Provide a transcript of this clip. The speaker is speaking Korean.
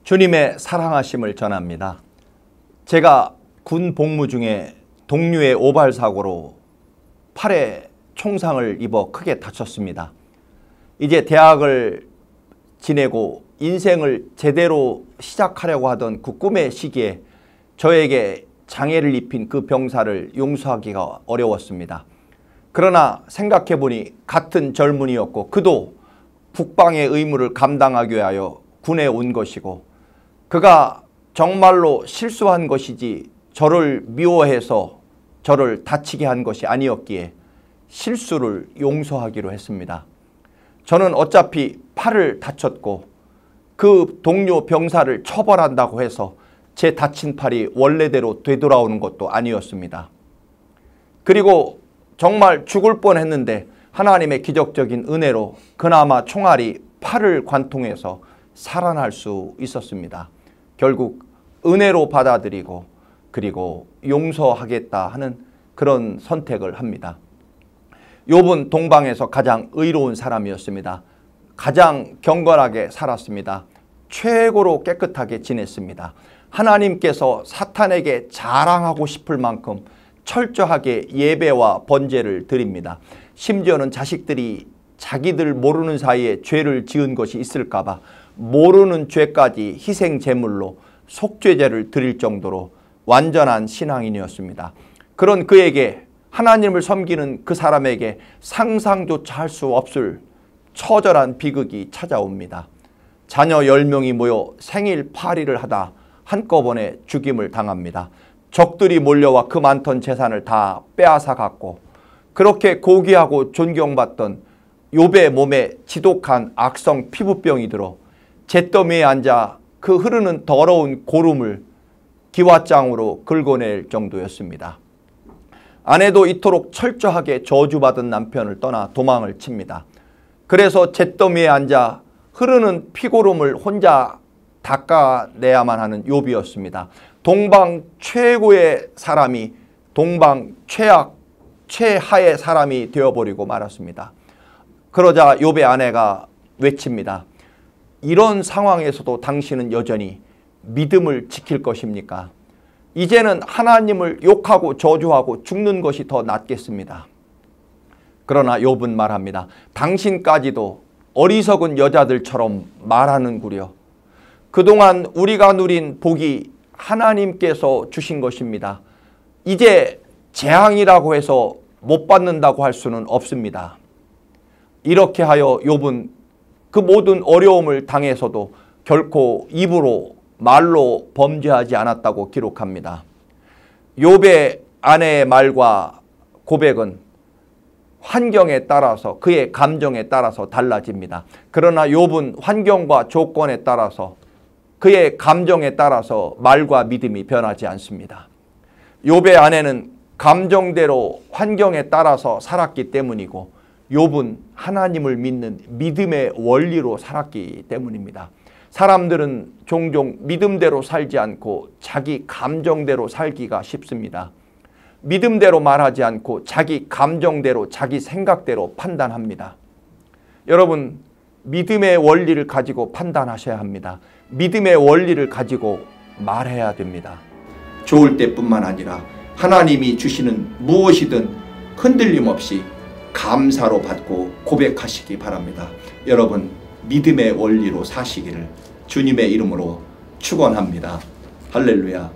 주님의 사랑하심을 전합니다. 제가 군 복무 중에 동류의 오발사고로 팔에 총상을 입어 크게 다쳤습니다. 이제 대학을 지내고 인생을 제대로 시작하려고 하던 그 꿈의 시기에 저에게 장애를 입힌 그 병사를 용서하기가 어려웠습니다. 그러나 생각해보니 같은 젊은이였고 그도 국방의 의무를 감당하기 위하여 군에 온 것이고 그가 정말로 실수한 것이지 저를 미워해서 저를 다치게 한 것이 아니었기에 실수를 용서하기로 했습니다. 저는 어차피 팔을 다쳤고 그 동료 병사를 처벌한다고 해서 제 다친 팔이 원래대로 되돌아오는 것도 아니었습니다. 그리고 정말 죽을 뻔했는데 하나님의 기적적인 은혜로 그나마 총알이 팔을 관통해서 살아날 수 있었습니다. 결국 은혜로 받아들이고 그리고 용서하겠다 하는 그런 선택을 합니다. 욥은 동방에서 가장 의로운 사람이었습니다. 가장 경건하게 살았습니다. 최고로 깨끗하게 지냈습니다. 하나님께서 사탄에게 자랑하고 싶을 만큼 철저하게 예배와 번제를 드립니다. 심지어는 자식들이 자기들 모르는 사이에 죄를 지은 것이 있을까 봐 모르는 죄까지 희생 제물로 속죄제를 드릴 정도로 완전한 신앙인이었습니다. 그런 그에게 하나님을 섬기는 그 사람에게 상상조차 할 수 없을 처절한 비극이 찾아옵니다. 자녀 10명이 모여 생일 파리를 하다 한꺼번에 죽임을 당합니다. 적들이 몰려와 그 많던 재산을 다 빼앗아 갔고 그렇게 고귀하고 존경받던 욥의 몸에 지독한 악성 피부병이 들어 잿더미에 앉아 그 흐르는 더러운 고름을 기와장으로 긁어낼 정도였습니다. 아내도 이토록 철저하게 저주받은 남편을 떠나 도망을 칩니다. 그래서 잿더미에 앉아 흐르는 피고름을 혼자 닦아내야만 하는 욥이었습니다. 동방 최고의 사람이 동방 최하의 사람이 되어버리고 말았습니다. 그러자 욥의 아내가 외칩니다. 이런 상황에서도 당신은 여전히 믿음을 지킬 것입니까? 이제는 하나님을 욕하고 저주하고 죽는 것이 더 낫겠습니다. 그러나 욥은 말합니다. 당신까지도 어리석은 여자들처럼 말하는구려. 그동안 우리가 누린 복이 하나님께서 주신 것입니다. 이제 재앙이라고 해서 못 받는다고 할 수는 없습니다. 이렇게 하여 욥은 그 모든 어려움을 당해서도 결코 입으로 말로 범죄하지 않았다고 기록합니다. 욥의 아내의 말과 고백은 환경에 따라서 그의 감정에 따라서 달라집니다. 그러나 욥은 환경과 조건에 따라서 그의 감정에 따라서 말과 믿음이 변하지 않습니다. 욥의 아내는 감정대로 환경에 따라서 살았기 때문이고 욥은 하나님을 믿는 믿음의 원리로 살았기 때문입니다. 사람들은 종종 믿음대로 살지 않고 자기 감정대로 살기가 쉽습니다. 믿음대로 말하지 않고 자기 감정대로 자기 생각대로 판단합니다. 여러분, 믿음의 원리를 가지고 판단하셔야 합니다. 믿음의 원리를 가지고 말해야 됩니다. 좋을 때뿐만 아니라 하나님이 주시는 무엇이든 흔들림 없이 감사로 받고 고백하시기 바랍니다. 여러분, 믿음의 원리로 사시기를 주님의 이름으로 축원합니다. 할렐루야.